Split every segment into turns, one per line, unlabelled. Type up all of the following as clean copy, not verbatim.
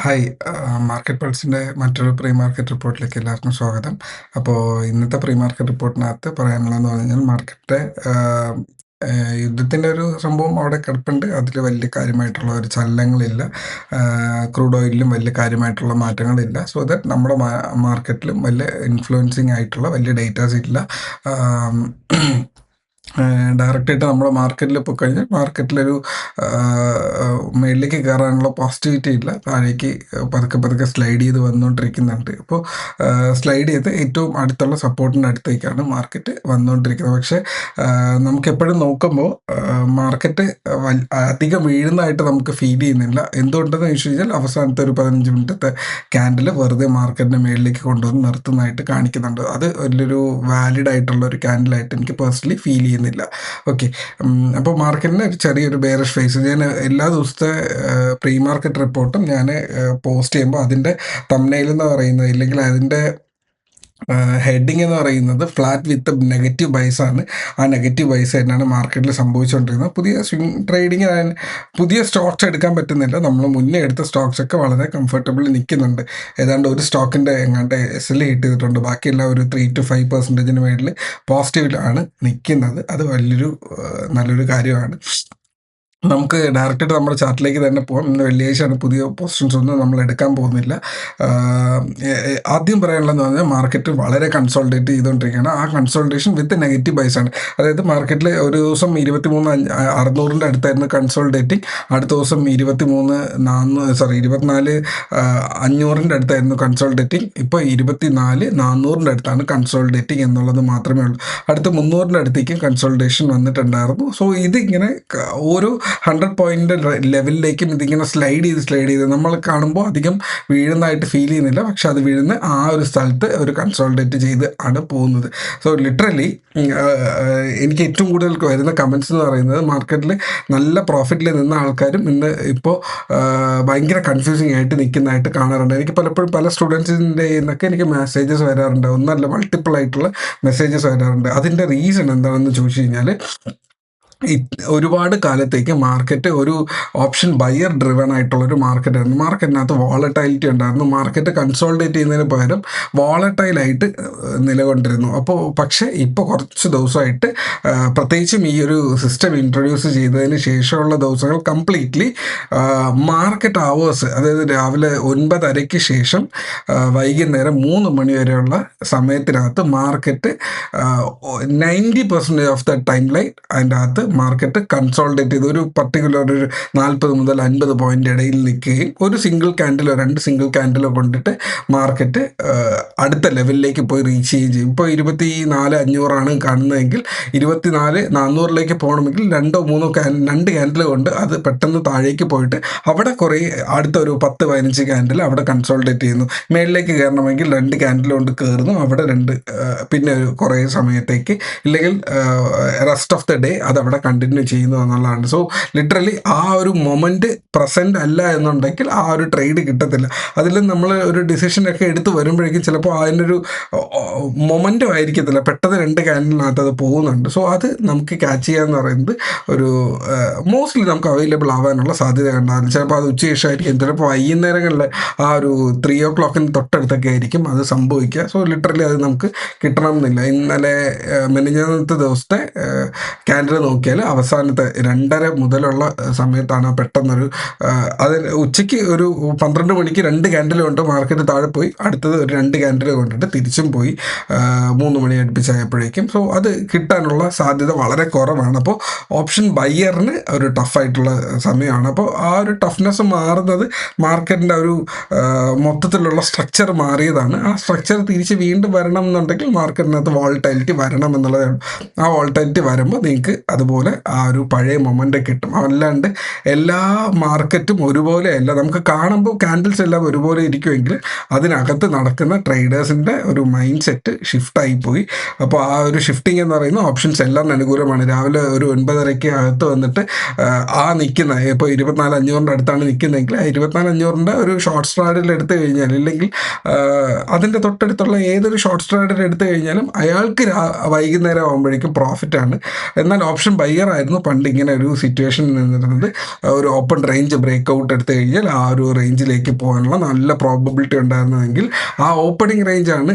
Hi. Market പൾസിൻ്റെ മറ്റൊരു pre market റിപ്പോർട്ടിലേക്ക് എല്ലാവർക്കും സ്വാഗതം. അപ്പോൾ ഇന്നത്തെ പ്രീ മാർക്കറ്റ് റിപ്പോർട്ടിനകത്ത് പറയാനുള്ളതെന്ന് പറഞ്ഞു കഴിഞ്ഞാൽ മാർക്കറ്റ് യുദ്ധത്തിൻ്റെ ഒരു സംഭവം അവിടെ കിടപ്പുണ്ട്. അതിൽ വലിയ കാര്യമായിട്ടുള്ള ഒരു ചലനങ്ങളില്ല. ക്രൂഡ് ഓയിലിലും വലിയ കാര്യമായിട്ടുള്ള മാറ്റങ്ങളില്ല. സോ ദാറ്റ് നമ്മുടെ മാർക്കറ്റിലും വലിയ ഇൻഫ്ലുവൻസിങ് ആയിട്ടുള്ള വലിയ ഡേറ്റാസ് ഇല്ല. ഡയറക്റ്റായിട്ട് നമ്മുടെ മാർക്കറ്റിൽ പോയി കഴിഞ്ഞാൽ മാർക്കറ്റിലൊരു മേളിലേക്ക് കയറാനുള്ള പോസിറ്റിവിറ്റി ഇല്ല. താഴേക്ക് പതുക്കെ പതുക്കെ സ്ലൈഡ് ചെയ്ത് വന്നുകൊണ്ടിരിക്കുന്നുണ്ട്. ഇപ്പോൾ സ്ലൈഡ് ചെയ്ത് ഏറ്റവും അടുത്തുള്ള സപ്പോർട്ടിൻ്റെ അടുത്തേക്കാണ് മാർക്കറ്റ് വന്നുകൊണ്ടിരിക്കുന്നത്. പക്ഷേ നമുക്കെപ്പോഴും നോക്കുമ്പോൾ മാർക്കറ്റ് അധികം വീഴുന്നതായിട്ട് നമുക്ക് ഫീൽ ചെയ്യുന്നില്ല. എന്തുകൊണ്ടെന്ന് ചോദിച്ചു കഴിഞ്ഞാൽ അവസാനത്തെ ഒരു 15 മിനിറ്റത്തെ ക്യാൻഡിൽ വെറുതെ മാർക്കറ്റിനെ മേളിലേക്ക് കൊണ്ടുവന്ന് നിർത്തുന്നതായിട്ട് കാണിക്കുന്നുണ്ട്. അത് വലിയൊരു വാലിഡ് ആയിട്ടുള്ള ഒരു ക്യാൻഡിലായിട്ട് എനിക്ക് പേഴ്സണലി ഫീൽ ചെയ്യുന്നില്ല. ഓക്കെ. അപ്പോൾ മാർക്കറ്റിന് ഒരു ചെറിയൊരു ബെയറിഷ് ഫേസ്. ഞാൻ എല്ലാ ദിവസത്തെ പ്രീ മാർക്കറ്റ് റിപ്പോർട്ടും ഞാൻ പോസ്റ്റ് ചെയ്യുമ്പോൾ അതിൻ്റെ തംബ്നെയിൽ എന്ന് പറയുന്നത്, ഇല്ലെങ്കിൽ അതിൻ്റെ ഹെഡിങ് എന്ന് പറയുന്നത് ഫ്ലാറ്റ് വിത്ത് നെഗറ്റീവ് ബൈസ് ആണ്. ആ നെഗറ്റീവ് ബൈസ് തന്നെയാണ് മാർക്കറ്റിൽ സംഭവിച്ചുകൊണ്ടിരുന്നത്. പുതിയ സ്വിംഗ് ട്രേഡിങ്, പുതിയ സ്റ്റോക്സ് എടുക്കാൻ പറ്റുന്നില്ല. നമ്മൾ മുന്നേ എടുത്ത സ്റ്റോക്സ് ഒക്കെ വളരെ കംഫർട്ടബിളി നിൽക്കുന്നുണ്ട്. ഏതാണ്ട് ഒരു സ്റ്റോക്കിൻ്റെ എങ്ങാണ്ട് SL ഹിറ്റ് ചെയ്തിട്ടുണ്ട്. ബാക്കിയെല്ലാം ഒരു 3 to 5% മേളിൽ പോസിറ്റീവിലാണ് നിൽക്കുന്നത്. അത് വലിയൊരു നല്ലൊരു കാര്യമാണ്. നമുക്ക് ഡയറക്റ്റായിട്ട് നമ്മുടെ ചാർട്ടിലേക്ക് തന്നെ പോകാം. ഇന്ന് വെള്ളിയാഴ്ചയാണ്. പുതിയ പൊസിഷൻസ് ഒന്നും നമ്മൾ എടുക്കാൻ പോകുന്നില്ല. ആദ്യം പറയാനുള്ളതെന്ന് പറഞ്ഞാൽ മാർക്കറ്റ് വളരെ കൺസോൾട്ടേറ്റ് ചെയ്തുകൊണ്ടിരിക്കുകയാണ്. ആ കൺസോൾട്ടേഷൻ വിത്ത് നെഗറ്റീവ് ബൈസ് ആണ്. അതായത് മാർക്കറ്റിൽ ഒരു ദിവസം 23,600 അടുത്തായിരുന്നു കൺസോൾട്ടേറ്റിംഗ്. അടുത്ത ദിവസം 24,500 അടുത്തായിരുന്നു കൺസോൾട്ടേറ്റിംഗ്. ഇപ്പോൾ 24,400 അടുത്താണ് കൺസോൾട്ടേറ്റിംഗ് എന്നുള്ളത് മാത്രമേ ഉള്ളൂ. അടുത്ത 300 അടുത്തേക്കും കൺസോൾട്ടേഷൻ വന്നിട്ടുണ്ടായിരുന്നു. സോ ഇതിങ്ങനെ ഓരോ 100 പോയിന്റ് ലെവലിലേക്കും ഇതിങ്ങനെ സ്ലൈഡ് ചെയ്ത് നമ്മൾ കാണുമ്പോൾ അധികം വീഴുന്നതായിട്ട് ഫീൽ ചെയ്യുന്നില്ല. പക്ഷെ അത് വീഴുന്ന ആ ഒരു സ്ഥലത്ത് ഒരു കൺസോൾട്ടേറ്റ് ചെയ്ത് ആണ് പോകുന്നത്. സോ ലിറ്ററലി എനിക്ക് ഏറ്റവും കൂടുതൽ വരുന്ന കമൻസ് എന്ന് പറയുന്നത് മാർക്കറ്റിൽ നല്ല പ്രോഫിറ്റിൽ നിന്ന ആൾക്കാരും ഇന്ന് ഇപ്പോൾ ഭയങ്കര കൺഫ്യൂസിങ് ആയിട്ട് നിൽക്കുന്നതായിട്ട് കാണാറുണ്ട്. എനിക്ക് പലപ്പോഴും പല സ്റ്റുഡൻസിൻ്റെ നിന്നൊക്കെ എനിക്ക് മെസ്സേജസ് വരാറുണ്ട്. ഒന്നല്ല, മൾട്ടിപ്പിൾ ആയിട്ടുള്ള മെസ്സേജസ് വരാറുണ്ട്. അതിൻ്റെ റീസൺ എന്താണെന്ന് ചോദിച്ചു കഴിഞ്ഞാൽ, ഒരുപാട് കാലത്തേക്ക് മാർക്കറ്റ് ഒരു ഓപ്ഷൻ ബയർ ഡ്രിവൺ ആയിട്ടുള്ളൊരു മാർക്കറ്റായിരുന്നു. മാർക്കറ്റിനകത്ത് വോളറ്റൈലിറ്റി ഉണ്ടായിരുന്നു. മാർക്കറ്റ് കൺസോൾട്ടേറ്റ് ചെയ്യുന്നതിന് പകരം വോളറ്റൈലായിട്ട് നിലകൊണ്ടിരുന്നു. പക്ഷേ ഇപ്പോൾ കുറച്ച് ദിവസമായിട്ട്, പ്രത്യേകിച്ചും ഈ ഒരു സിസ്റ്റം ഇൻട്രൊഡ്യൂസ് ചെയ്തതിന് ശേഷമുള്ള ദിവസങ്ങൾ കംപ്ലീറ്റ്ലി മാർക്കറ്റ് അവേഴ്സ്, അതായത് രാവിലെ 9:30 ശേഷം വൈകുന്നേരം 3 മണി വരെയുള്ള സമയത്തിനകത്ത് market 90% of the timeline അതിൻ്റെ അകത്ത് മാർക്കറ്റ് കൺസോൾട്ടേറ്റ് ചെയ്ത് ഒരു പർട്ടിക്കുലർ ഒരു 40 മുതൽ 50 പോയിന്റ് ഇടയിൽ നിൽക്കുകയും ഒരു സിംഗിൾ ക്യാൻഡിലോ 2 സിംഗിൾ ക്യാൻഡിലോ കൊണ്ടിട്ട് മാർക്കറ്റ് അടുത്ത ലെവലിലേക്ക് പോയി റീച്ച് ചെയ്യുകയും ചെയ്യും. ഇപ്പോൾ 24,500 കാണുന്നതെങ്കിൽ 24,400 പോകണമെങ്കിൽ 2 ക്യാൻഡിൽ കൊണ്ട് അത് പെട്ടെന്ന് താഴേക്ക് പോയിട്ട് അവിടെ കുറേ അടുത്ത ഒരു 10-15 ക്യാൻഡിൽ അവിടെ കൺസോൾട്ടേറ്റ് ചെയ്യുന്നു. മേളിലേക്ക് കയറണമെങ്കിൽ 2 ക്യാൻഡിൽ കൊണ്ട് കയറുന്നു. അവിടെ പിന്നെ ഒരു കുറേ സമയത്തേക്ക്, ഇല്ലെങ്കിൽ റെസ്റ്റ് ഓഫ് ദ ഡേ അത് അവിടെ കണ്ടിന്യൂ ചെയ്യുന്നു എന്നുള്ളതാണ്. സോ ലിറ്ററലി ആ ഒരു മൊമെൻറ്റ് പ്രസൻറ്റ് അല്ല എന്നുണ്ടെങ്കിൽ ആ ഒരു ട്രേഡ് കിട്ടത്തില്ല. അതിൽ നമ്മൾ ഒരു ഡിസിഷനൊക്കെ എടുത്ത് വരുമ്പോഴേക്കും ചിലപ്പോൾ അതിനൊരു മൊമെൻറ്റം ആയിരിക്കത്തില്ല, പെട്ടെന്ന് 2 ക്യാൻഡിലിനകത്ത് അത് പോകുന്നുണ്ട്. സോ അത് നമുക്ക് ക്യാച്ച് ചെയ്യാന്ന് പറയുന്നത് ഒരു മോസ്റ്റ്ലി നമുക്ക് അവൈലബിൾ ആവാനുള്ള സാധ്യത ഉണ്ടാകും. ചിലപ്പോൾ അത് ഉച്ചശേഷമായിരിക്കും, ചിലപ്പോൾ വൈകുന്നേരങ്ങളിൽ ആ ഒരു 3 o'clock തൊട്ടടുത്തൊക്കെ ആയിരിക്കും അത് സംഭവിക്കുക. സോ ലിറ്ററലി അത് നമുക്ക് കിട്ടണം എന്നില്ല. ഇന്നലെ മിനിഞ്ഞാന്നത്തെ ദിവസത്തെ ക്യാൻഡിൽ നോക്കിയാൽ അവസാനത്തെ 2:30 മുതലുള്ള സമയത്താണ് പെട്ടെന്നൊരു അത് ഉച്ചയ്ക്ക് ഒരു 12 മണിക്ക് 2 ക്യാൻഡിൽ കൊണ്ട് മാർക്കറ്റ് താഴെ പോയി. അടുത്തത് ഒരു 2 ക്യാൻഡിൽ കൊണ്ടിട്ട് തിരിച്ചും പോയി 3 മണി അടുപ്പിച്ചായപ്പോഴേക്കും. സോ അത് കിട്ടാനുള്ള സാധ്യത വളരെ കുറവാണ്. അപ്പോൾ ഓപ്ഷൻ ബയ്യറിന് ഒരു ടഫായിട്ടുള്ള സമയമാണ്. അപ്പോൾ ആ ഒരു ടഫ്നെസ് മാറുന്നത് മാർക്കറ്റിൻ്റെ ഒരു മൊത്തത്തിലുള്ള സ്ട്രക്ചർ മാറിയതാണ്. ആ സ്ട്രക്ചർ തിരിച്ച് വീണ്ടും വരണം എന്നുണ്ടെങ്കിൽ മാർക്കറ്റിനകത്ത് വോളറ്റൈലിറ്റി വരണം എന്നുള്ളതാണ്. ആ വോളറ്റൈലിറ്റി വരുമ്പോൾ നിങ്ങൾക്ക് അതുപോലെ ആ ഒരു പഴയ മൊമെൻ്റ് കിട്ടും. അല്ലാണ്ട് എല്ലാ മാർക്കറ്റും ഒരുപോലെയല്ല. നമുക്ക് കാണുമ്പോൾ ക്യാൻഡിൽസ് എല്ലാം ഒരുപോലെ ഇരിക്കുമെങ്കിൽ അതിനകത്ത് നടക്കുന്ന ട്രേഡേഴ്സിൻ്റെ ഒരു മൈൻഡ് സെറ്റ് ഷിഫ്റ്റായിപ്പോയി. അപ്പോൾ ആ ഒരു ഷിഫ്റ്റിംഗ് എന്ന് പറയുന്ന ഓപ്ഷൻസ് എല്ലാം അനുകൂലമാണ്. രാവിലെ ഒരു 9:30 അകത്ത് വന്നിട്ട് ആ നിൽക്കുന്ന ഇപ്പോൾ 24,500 അടുത്താണ് നിൽക്കുന്നതെങ്കിൽ ആ 24,500 ഒരു ഷോർട്ട് സ്ട്രാഡിൽ എടുത്തു കഴിഞ്ഞാൽ, ഇല്ലെങ്കിൽ അതിൻ്റെ തൊട്ടടുത്തുള്ള ഏതൊരു ഷോർട്ട് സ്ട്രാഡിൽ എടുത്തു കഴിഞ്ഞാലും അയാൾക്ക് വൈകുന്നേരം ആകുമ്പോഴേക്കും പ്രോഫിറ്റാണ്. എന്നാൽ ഓപ്ഷൻ ബൈ ബയ്യർ ആയിരുന്നു പണ്ട് ഇങ്ങനെ ഒരു സിറ്റുവേഷൻ നിന്നിരുന്നത്. ഒരു ഓപ്പൺ റേഞ്ച് ബ്രേക്ക് ഔട്ട് എടുത്തു കഴിഞ്ഞാൽ ആ ഒരു റേഞ്ചിലേക്ക് പോകാനുള്ള നല്ല പ്രോബബിലിറ്റി ഉണ്ടായിരുന്നതെങ്കിൽ ആ ഓപ്പണിംഗ് റേഞ്ചാണ്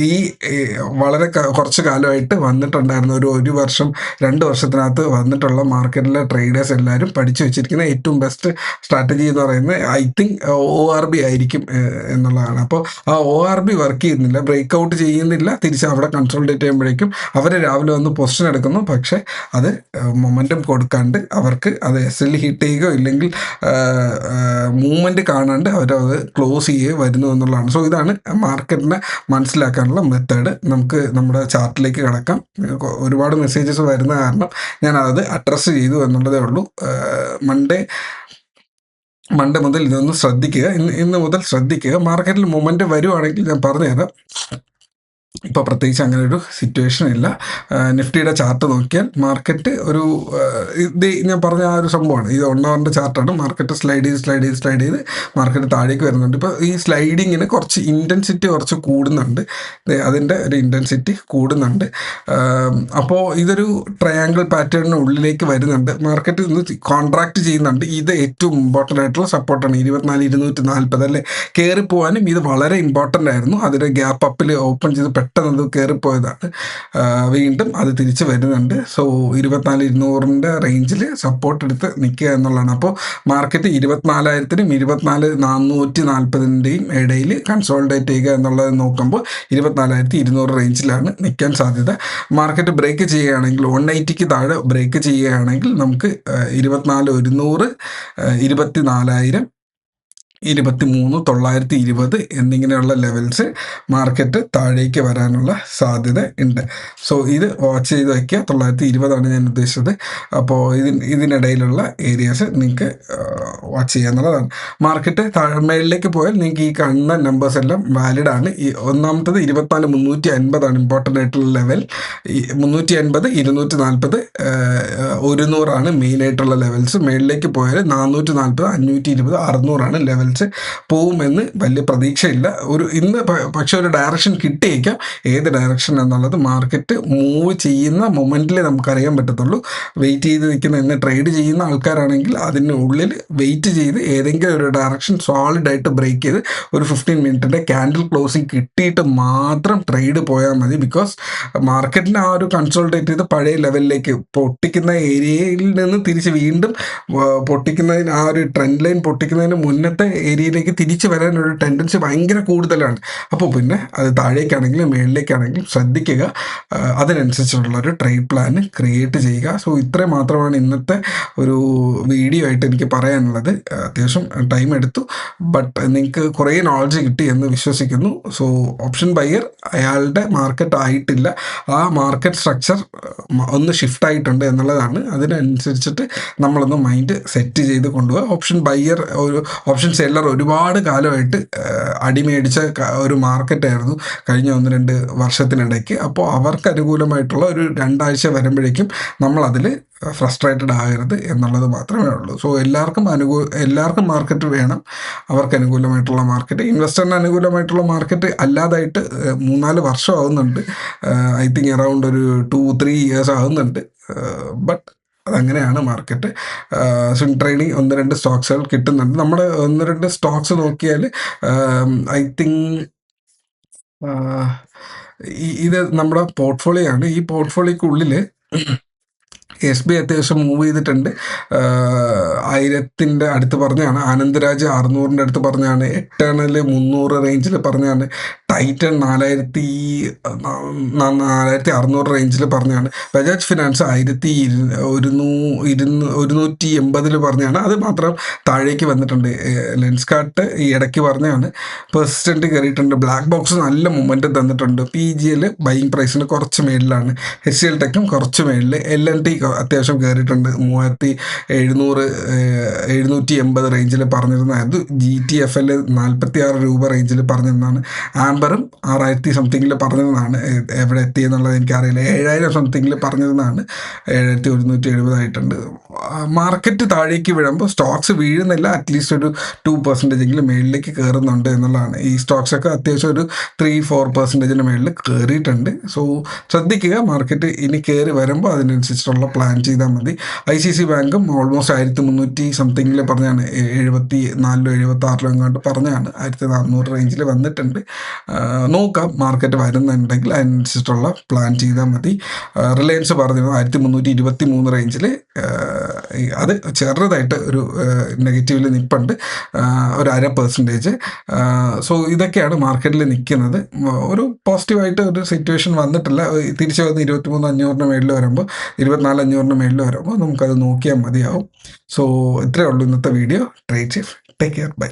ഈ വളരെ കുറച്ച് കാലമായിട്ട് വന്നിട്ടുണ്ടായിരുന്ന ഒരു വർഷം 2 വർഷത്തിനകത്ത് വന്നിട്ടുള്ള മാർക്കറ്റിലെ ട്രേഡേഴ്സ് എല്ലാവരും പഠിച്ചു വെച്ചിരിക്കുന്ന ഏറ്റവും ബെസ്റ്റ് സ്ട്രാറ്റജി എന്ന് പറയുന്നത് ഐ തിങ്ക് ORB ആയിരിക്കും എന്നുള്ളതാണ്. അപ്പോൾ ആ ORB വർക്ക് ചെയ്യുന്നില്ല, ബ്രേക്ക് ഔട്ട് ചെയ്യുന്നില്ല, തിരിച്ച് അവിടെ കൺസോൾട്ടേറ്റ് ചെയ്യുമ്പോഴേക്കും അവർ രാവിലെ വന്ന് പൊസിഷൻ എടുക്കുന്നു. പക്ഷേ അത് മൊമെൻറ്റം കൊടുക്കാണ്ട് അവർക്ക് അത് SL ഹിറ്റ് ചെയ്യുകയോ ഇല്ലെങ്കിൽ മൂവ്മെൻറ്റ് കാണാണ്ട് അവരത് ക്ലോസ് ചെയ്യുകയോ വരുന്നു എന്നുള്ളതാണ്. സോ ഇതാണ് മാർക്കറ്റിനെ മനസ്സിലാക്കാനുള്ള മെത്തേഡ്. നമുക്ക് നമ്മുടെ ചാർട്ടിലേക്ക് കിടക്കാം. ഒരുപാട് മെസ്സേജസ് വരുന്ന കാരണം ഞാൻ അത് അഡ്രസ്സ് ചെയ്തു എന്നുള്ളതേ ഉള്ളൂ. മൺഡേ മുതൽ ഇതൊന്ന് ശ്രദ്ധിക്കുക. ഇന്ന് മുതൽ ശ്രദ്ധിക്കുക. മാർക്കറ്റിൽ മൊമെൻറ്റ് വരുവാണെങ്കിൽ ഞാൻ പറഞ്ഞുതരാം. ഇപ്പോൾ പ്രത്യേകിച്ച് അങ്ങനെ ഒരു സിറ്റുവേഷൻ ഇല്ല. നിഫ്റ്റിയുടെ ചാർട്ട് നോക്കിയാൽ മാർക്കറ്റ് ഒരു ഇത് ഞാൻ പറഞ്ഞ ആ ഒരു സംഭവമാണ്. ഇത് 1 അവറിൻ്റെ ചാർട്ടാണ്. മാർക്കറ്റ് സ്ലൈഡ് ചെയ്ത് മാർക്കറ്റ് താഴേക്ക് വരുന്നുണ്ട്. ഇപ്പോൾ ഈ സ്ലൈഡിങ്ങിന് കുറച്ച് ഇൻറ്റൻസിറ്റി കുറച്ച് കൂടുന്നുണ്ട്. അതിൻ്റെ ഒരു ഇൻറ്റൻസിറ്റി കൂടുന്നുണ്ട്. അപ്പോൾ ഇതൊരു ട്രയാങ്കിൾ പാറ്റേണിന് ഉള്ളിലേക്ക് വരുന്നുണ്ട്. മാർക്കറ്റ് ഇന്ന് കോൺട്രാക്ട് ചെയ്യുന്നുണ്ട്. ഇത് ഏറ്റവും ഇമ്പോർട്ടൻ്റ് ആയിട്ടുള്ള സപ്പോർട്ടാണ്. 24,240 അല്ലേ. കയറിപ്പോവാനും ഇത് വളരെ ഇമ്പോർട്ടൻ്റ് ആയിരുന്നു. അതിൻ്റെ ഗ്യാപ്പ് അപ്പിൽ ഓപ്പൺ ചെയ്ത് പെട്ടെന്ന് കയറിപ്പോയതാണ്. വീണ്ടും അത് തിരിച്ച് വരുന്നുണ്ട്. സോ 24,200 റേഞ്ചിൽ സപ്പോർട്ട് എടുത്ത് നിൽക്കുക എന്നുള്ളതാണ്. അപ്പോൾ മാർക്കറ്റ് 24,000-നും 24,440-ൻ്റെയും ഇടയിൽ കൺസോൾട്ടേറ്റ് ചെയ്യുക എന്നുള്ളത് നോക്കുമ്പോൾ 24,200 റേഞ്ചിലാണ് നിൽക്കാൻ സാധ്യത. മാർക്കറ്റ് ബ്രേക്ക് ചെയ്യുകയാണെങ്കിൽ 180ക്ക് താഴെ ബ്രേക്ക് ചെയ്യുകയാണെങ്കിൽ നമുക്ക് 24,100, 24,000, 23,920 എന്നിങ്ങനെയുള്ള ലെവൽസ് മാർക്കറ്റ് താഴേക്ക് വരാനുള്ള സാധ്യത ഉണ്ട്. സോ ഇത് വാച്ച് ചെയ്ത് വയ്ക്കുക. 920 ഞാൻ ഉദ്ദേശിച്ചത്. അപ്പോൾ ഇതിനിടയിലുള്ള ഏരിയാസ് നിങ്ങൾക്ക് വാച്ച് ചെയ്യുക എന്നുള്ളതാണ്. മാർക്കറ്റ് മേളിലേക്ക് പോയാൽ നിങ്ങൾക്ക് ഈ കാണുന്ന നമ്പേഴ്സ് എല്ലാം വാലിഡ് ആണ്. ഈ ഒന്നാമത്തത് 24,350 ഇമ്പോർട്ടൻ്റ് ആയിട്ടുള്ള ലെവൽ. 350, 240, 100 മെയിനായിട്ടുള്ള ലെവൽസ്. മേളിലേക്ക് പോയാൽ 440, 520, 600 ലെവൽ പോവുമെന്ന് വലിയ പ്രതീക്ഷയില്ല. ഇന്ന് പക്ഷെ ഒരു ഡയറക്ഷൻ കിട്ടിയേക്കാം. ഏത് ഡയറക്ഷൻ എന്നുള്ളത് മാർക്കറ്റ് മൂവ് ചെയ്യുന്ന മൊമെൻറ്റിൽ നമുക്കറിയാൻ പറ്റത്തുള്ളൂ. വെയിറ്റ് ചെയ്ത് നിൽക്കുന്ന ഇന്ന് ട്രേഡ് ചെയ്യുന്ന ആൾക്കാരാണെങ്കിൽ അതിനുള്ളിൽ വെയിറ്റ് ചെയ്ത് ഏതെങ്കിലും ഒരു ഡയറക്ഷൻ സോളിഡായിട്ട് ബ്രേക്ക് ചെയ്ത് ഒരു 15 മിനിറ്റിൻ്റെ ക്യാൻഡിൽ ക്ലോസിങ് കിട്ടിയിട്ട് മാത്രം ട്രേഡ് പോയാൽ മതി. ബിക്കോസ് മാർക്കറ്റിന് ആ ഒരു കൺസോൾട്ടേറ്റ് ചെയ്ത് പഴയ ലെവലിലേക്ക് പൊട്ടിക്കുന്ന ഏരിയയിൽ നിന്ന് തിരിച്ച് വീണ്ടും പൊട്ടിക്കുന്നതിന് ആ ഒരു ട്രെൻഡ് ലൈൻ പൊട്ടിക്കുന്നതിന് മുന്നത്തെ ഏരിയയിലേക്ക് തിരിച്ചു വരാനൊരു ടെൻഡൻസി ഭയങ്കര കൂടുതലാണ്. അപ്പോൾ പിന്നെ അത് താഴേക്കാണെങ്കിലും മേളിലേക്കാണെങ്കിലും ശ്രദ്ധിക്കുക. അതിനനുസരിച്ചുള്ളൊരു ട്രേഡ് പ്ലാൻ ക്രിയേറ്റ് ചെയ്യുക. സോ ഇത്രയും മാത്രമാണ് ഇന്നത്തെ ഒരു വീഡിയോ ആയിട്ട് എനിക്ക് പറയാനുള്ളത്. അത്യാവശ്യം ടൈം എടുത്തു, ബട്ട് നിങ്ങൾക്ക് കുറേ നോളജ് കിട്ടി എന്ന് വിശ്വസിക്കുന്നു. സോ ഓപ്ഷൻ ബയ്യർ അയാളുടെ മാർക്കറ്റ് ആയിട്ടില്ല. ആ മാർക്കറ്റ് സ്ട്രക്ചർ ഒന്ന് ഷിഫ്റ്റ് ആയിട്ടുണ്ട് എന്നുള്ളതാണ്. അതിനനുസരിച്ചിട്ട് നമ്മളൊന്ന് മൈൻഡ് സെറ്റ് ചെയ്ത് കൊണ്ടുപോകുക. ഓപ്ഷൻ ബയ്യർ ഓപ്ഷൻ സെല്ലർ ഒരുപാട് കാലമായിട്ട് അടിമേടിച്ച ഒരു മാർക്കറ്റായിരുന്നു കഴിഞ്ഞ 1-2 വർഷത്തിനിടയ്ക്ക്. അപ്പോൾ അവർക്ക് അനുകൂലമായിട്ടുള്ള ഒരു 2 ആഴ്ച വരുമ്പോഴേക്കും നമ്മളതിൽ ഫ്രസ്ട്രേറ്റഡ് ആകരുത് എന്നുള്ളത് മാത്രമേ ഉള്ളൂ. സോ എല്ലാവർക്കും മാർക്കറ്റ് വേണം. അവർക്ക് അനുകൂലമായിട്ടുള്ള മാർക്കറ്റ്, ഇൻവെസ്റ്ററിന് അനുകൂലമായിട്ടുള്ള മാർക്കറ്റ് അല്ലാതായിട്ട് 3-4 വർഷം ആകുന്നുണ്ട്. ഐ തിങ്ക് അറൗണ്ട് ഒരു 2-3 ഇയേഴ്സ് ആകുന്നുണ്ട്. ബട്ട് അതങ്ങനെയാണ് മാർക്കറ്റ്. സ്വിംഗ് ട്രേഡിങ് 1-2 സ്റ്റോക്സുകൾ കിട്ടുന്നുണ്ട്. നമ്മുടെ 1-2 സ്റ്റോക്സ് നോക്കിയാൽ ഐ തിങ്ക് ഇത് നമ്മുടെ പോർട്ട്ഫോളിയോ ആണ്. ഈ പോർട്ട്ഫോളിയോക്കുള്ളിൽ SBI അത്യാവശ്യം മൂവ് ചെയ്തിട്ടുണ്ട്. 1000-ന്റെ അടുത്ത് പറഞ്ഞാണ്. ആനന്ദരാജ് 600-ന്റെ അടുത്ത് പറഞ്ഞാണ്. എറ്റേണൽ 300 റേഞ്ചിൽ പറഞ്ഞാണ്. ടൈറ്റൻ 4,600 റേഞ്ചിൽ പറഞ്ഞാണ്. ബജാജ് ഫിനാൻസ് 1,180 പറഞ്ഞാണ്. അത് മാത്രം താഴേക്ക് വന്നിട്ടുണ്ട്. ലെൻസ്കാർട്ട് ഈ ഇടയ്ക്ക് പറഞ്ഞാണ്. പെർസിസ്റ്റൻ്റ് കയറിയിട്ടുണ്ട്. ബ്ലാക്ക് ബോക്സ് നല്ല മൊമെൻറ്റം തന്നിട്ടുണ്ട്. PGL ബൈയിങ് പ്രൈസിന് കുറച്ച് മേളിലാണ്. HCL ടെക്കും കുറച്ച് മേളിൽ. LNT അത്യാവശ്യം കയറിയിട്ടുണ്ട്. 3,700, 780 റേഞ്ചിൽ പറഞ്ഞിരുന്നതായിരുന്നു. GTFL 46 രൂപ റേഞ്ചിൽ പറഞ്ഞിരുന്നതാണ്. നമ്പറും 6000 സംതിങ്ങിൽ പറഞ്ഞതെന്നാണ്. എവിടെ എത്തിയെന്നുള്ളത് എനിക്കറിയില്ല. 7000 സംതിങ്ങിൽ പറഞ്ഞതെന്നാണ്. 7170 ആയിട്ടുണ്ട്. മാർക്കറ്റ് താഴേക്ക് വീഴുമ്പോൾ സ്റ്റോക്സ് വീഴുന്നില്ല, അറ്റ്ലീസ്റ്റ് ഒരു 2% മേളിലേക്ക് കയറുന്നുണ്ട് എന്നുള്ളതാണ്. ഈ സ്റ്റോക്സൊക്കെ അത്യാവശ്യം ഒരു 3-4% മേളിൽ കയറിയിട്ടുണ്ട്. സോ ശ്രദ്ധിക്കുക, മാർക്കറ്റ് ഇനി കയറി വരുമ്പോൾ അതിനനുസരിച്ചുള്ള പ്ലാൻ ചെയ്താൽ മതി. ICICI ബാങ്കും ഓൾമോസ്റ്റ് 1300 സംതിങ്ങിൽ പറഞ്ഞാണ്, 74 76 എങ്ങാണ്ട് പറഞ്ഞാണ്. 1400 റേഞ്ചിൽ വന്നിട്ടുണ്ട്. നോക്കാം, മാർക്കറ്റ് വരുന്നുണ്ടെങ്കിൽ അതിനനുസരിച്ചിട്ടുള്ള പ്ലാൻ ചെയ്താൽ മതി. റിലയൻസ് പറഞ്ഞത് 1323 റേഞ്ചിൽ, അത് ചെറുതായിട്ട് ഒരു നെഗറ്റീവിൽ നിൽപ്പുണ്ട്, ഒരു 0.5%. സോ ഇതൊക്കെയാണ് മാർക്കറ്റിൽ നിൽക്കുന്നത്. ഒരു പോസിറ്റീവായിട്ട് ഒരു സിറ്റുവേഷൻ വന്നിട്ടില്ല. തിരിച്ചു വന്ന് 23,500 മേളിൽ വരുമ്പോൾ, 24,500 മേളിൽ വരുമ്പോൾ നമുക്കത് നോക്കിയാൽ മതിയാവും. സോ ഇത്രയേ ഉള്ളൂ ഇന്നത്തെ video. Trade safe, take care, by.